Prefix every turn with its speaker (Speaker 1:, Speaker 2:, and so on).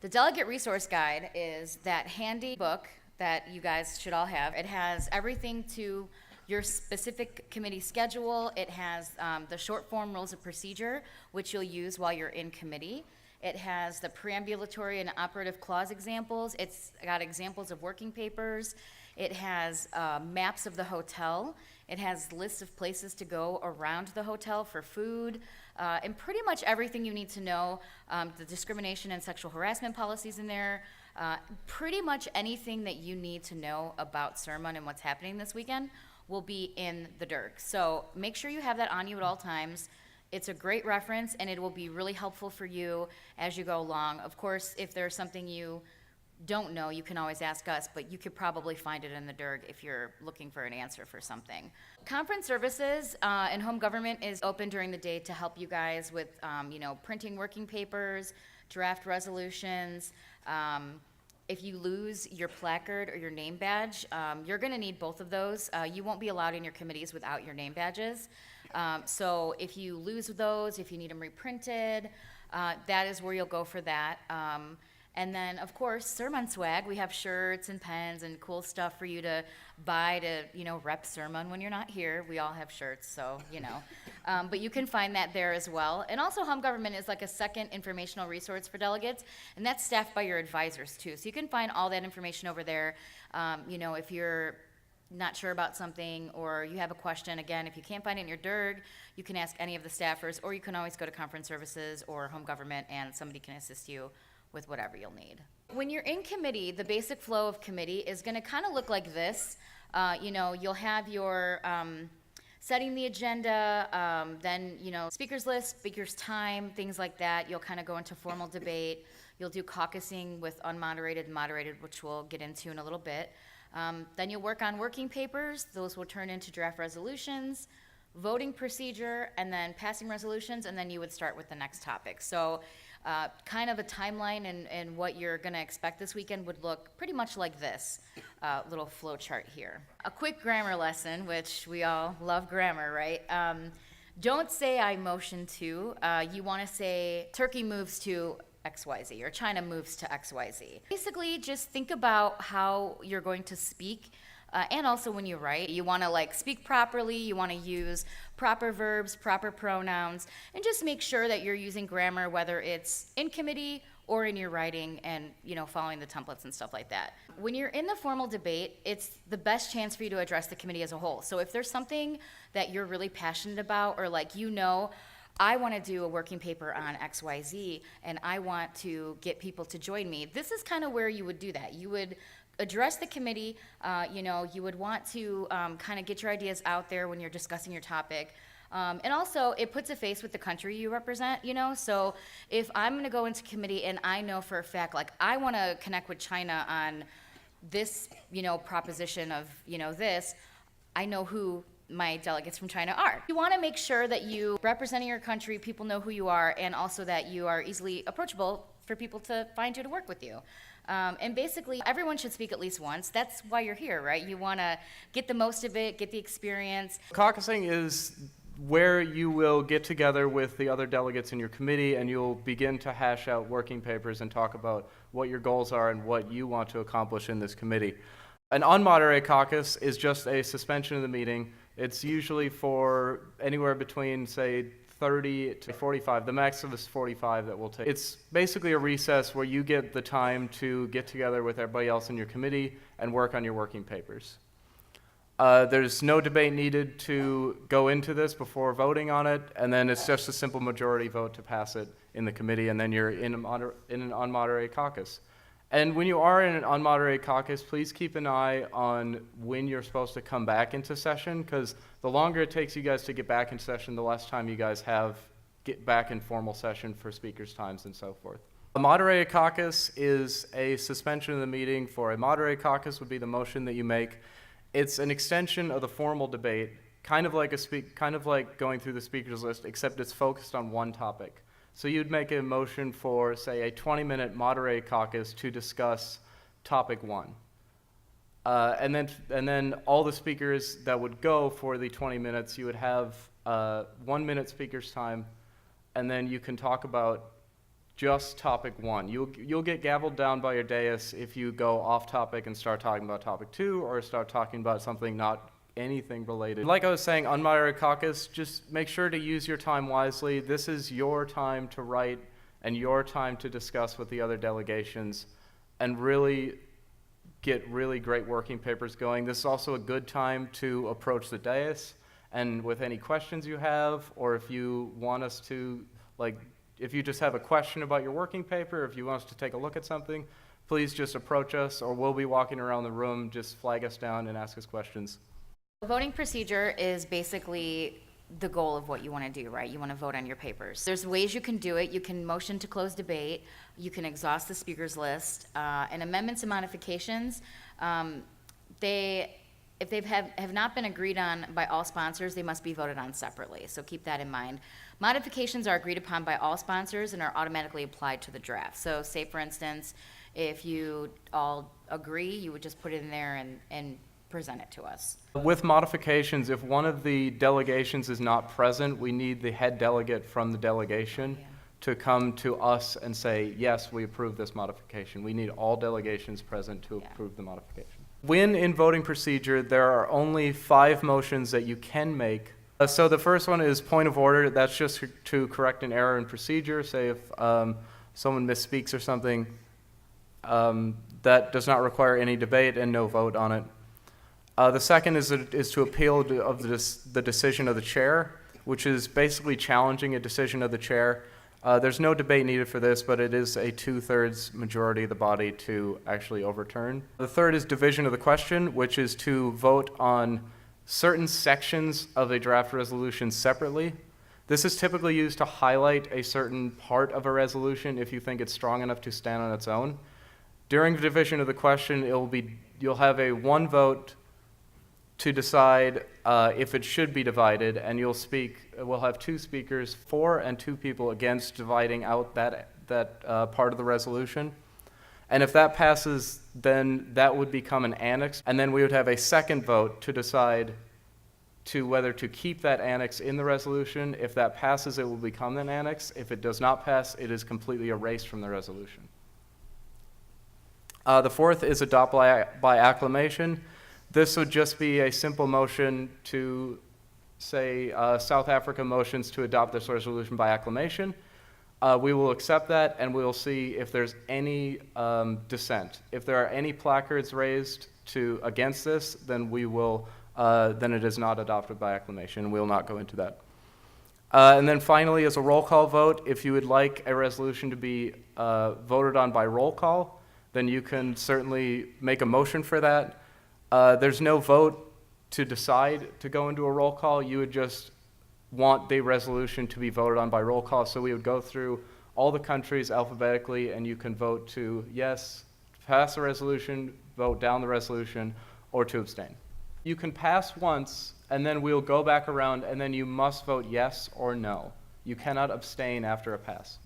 Speaker 1: The Delegate Resource Guide is that handy book that you guys should all have. It has everything to your specific committee schedule. It has the short form rules of procedure, which you'll use while you're in committee. It has the preambulatory and operative clause examples. It's got examples of working papers. It has maps of the hotel. It has lists of places to go around the hotel for food, and pretty much everything you need to know. The discrimination and sexual harassment policies in there. Pretty much anything that you need to know about SRMUN and what's happening this weekend will be in the DIRG. So make sure you have that on you at all times. It's a great reference, and it will be really helpful for you as you go along. Of course, if there's something you don't know, you can always ask us, but you could probably find it in the DIRG if you're looking for an answer for something. Conference services and home government is open during the day to help you guys with, printing working papers, draft resolutions. If you lose your placard or your name badge, you're going to need both of those. You won't be allowed in your committees without your name badges. So if you lose those, if you need them reprinted, that is where you'll go for that. And then, of course, SRMUN swag. We have shirts and pens and cool stuff for you to buy to, rep SRMUN when you're not here. We all have shirts, so, but you can find that there as well. And also, home government is like a second informational resource for delegates, and that's staffed by your advisors, too. So you can find all that information over there. If you're not sure about something or you have a question, again, if you can't find it in your DIRG, you can ask any of the staffers, or you can always go to conference services or home government, and somebody can assist you with whatever you'll need. When you're in committee, the basic flow of committee is going to kind of look like this. You'll have your setting the agenda, then, speakers list, speakers time, things like that. You'll kind of go into formal debate. You'll do caucusing with unmoderated and moderated, which we'll get into in a little bit. Then you'll work on working papers. Those will turn into draft resolutions, voting procedure, and then passing resolutions, and then you would start with the next topic. So kind of a timeline and what you're going to expect this weekend would look pretty much like this little flow chart here. A quick grammar lesson, which we all love grammar, right? Don't say I motion to. You want to say Turkey moves to XYZ or China moves to XYZ. Basically, just think about how you're going to speak. And also when you write, you want to speak properly, you want to use proper verbs, proper pronouns, and just make sure that you're using grammar, whether it's in committee or in your writing and, following the templates and stuff like that. When you're in the formal debate, it's the best chance for you to address the committee as a whole. So if there's something that you're really passionate about or I want to do a working paper on XYZ and I want to get people to join me, this is kind of where you would do that. You would address the committee, you would want to kind of get your ideas out there when you're discussing your topic. And also, it puts a face with the country you represent, So if I'm going to go into committee and I know for a fact, I want to connect with China on this, proposition of, this, I know who my delegates from China are. You want to make sure that you representing your country, people know who you are, and also that you are easily approachable for people to find you to work with you. And basically, everyone should speak at least once. That's why you're here, right? You want to get the most of it, get the experience.
Speaker 2: Caucusing is where you will get together with the other delegates in your committee and you'll begin to hash out working papers and talk about what your goals are and what you want to accomplish in this committee. An unmoderated caucus is just a suspension of the meeting. It's usually for anywhere between, say, 30 to 45. The maximum is 45 that we'll take. It's basically a recess where you get the time to get together with everybody else in your committee and work on your working papers. There's no debate needed to go into this before voting on it, and then it's just a simple majority vote to pass it in the committee, and then you're in an unmoderated caucus. And when you are in an unmoderated caucus, please keep an eye on when you're supposed to come back into session, because the longer it takes you guys to get back in session, the less time you guys have get back in formal session for speakers' times and so forth. A moderated caucus is a suspension of the meeting. For a moderated caucus would be the motion that you make. It's an extension of the formal debate, kind of like going through the speakers list, except it's focused on one topic. So you'd make a motion for, say, a 20-minute moderated caucus to discuss topic one. And then all the speakers that would go for the 20 minutes, you would have 1 minute speakers time, and then you can talk about just topic 1. You'll get gavelled down by your dais if you go off topic and start talking about topic 2 or start talking about something not anything related. Like I was saying, unmoderated caucus, just make sure to use your time wisely. This is your time to write and your time to discuss with the other delegations and really get really great working papers going. This is also a good time to approach the dais and with any questions you have, or if you want us to, like, if you just have a question about your working paper, if you want us to take a look at something, please just approach us, or we'll be walking around the room. Just flag us down and ask us questions.
Speaker 1: Voting procedure is basically the goal of what you want to do, right? You want to vote on your papers. There's ways you can do it. You can motion to close debate. You can exhaust the speakers list. And amendments and modifications, if they have not been agreed on by all sponsors, they must be voted on separately. So keep that in mind. Modifications are agreed upon by all sponsors and are automatically applied to the draft. So say, for instance, if you all agree, you would just put it in there and present it to us.
Speaker 2: With modifications, if one of the delegations is not present, we need the head delegate from the delegation to come to us and say, yes, we approve this modification. We need all delegations present to approve the modification. When in voting procedure, there are only 5 motions that you can make. So the first one is point of order. That's just to correct an error in procedure. Say if someone misspeaks or something, that does not require any debate and no vote on it. The second is to appeal of the decision of the chair, which is basically challenging a decision of the chair. There's no debate needed for this, but it is a 2/3 majority of the body to actually overturn. The third is division of the question, which is to vote on certain sections of a draft resolution separately. This is typically used to highlight a certain part of a resolution if you think it's strong enough to stand on its own. During the division of the question, you'll have a 1 vote to decide if it should be divided, and we'll have 2 speakers for and 2 people against dividing out that part of the resolution. And if that passes, then that would become an annex, and then we would have a second vote to decide whether to keep that annex in the resolution. If that passes, it will become an annex. If it does not pass, it is completely erased from the resolution. The fourth is adopt by acclamation. This would just be a simple motion to say South Africa motions to adopt this resolution by acclamation. We will accept that, and we will see if there's any dissent. If there are any placards raised against this, then then it is not adopted by acclamation. We will not go into that. And then finally, as a roll call vote, if you would like a resolution to be voted on by roll call, then you can certainly make a motion for that. There's no vote to decide to go into a roll call. You would just want the resolution to be voted on by roll call. So we would go through all the countries alphabetically, and you can vote to yes, pass the resolution, vote down the resolution, or to abstain. You can pass once, and then we'll go back around, and then you must vote yes or no. You cannot abstain after a pass.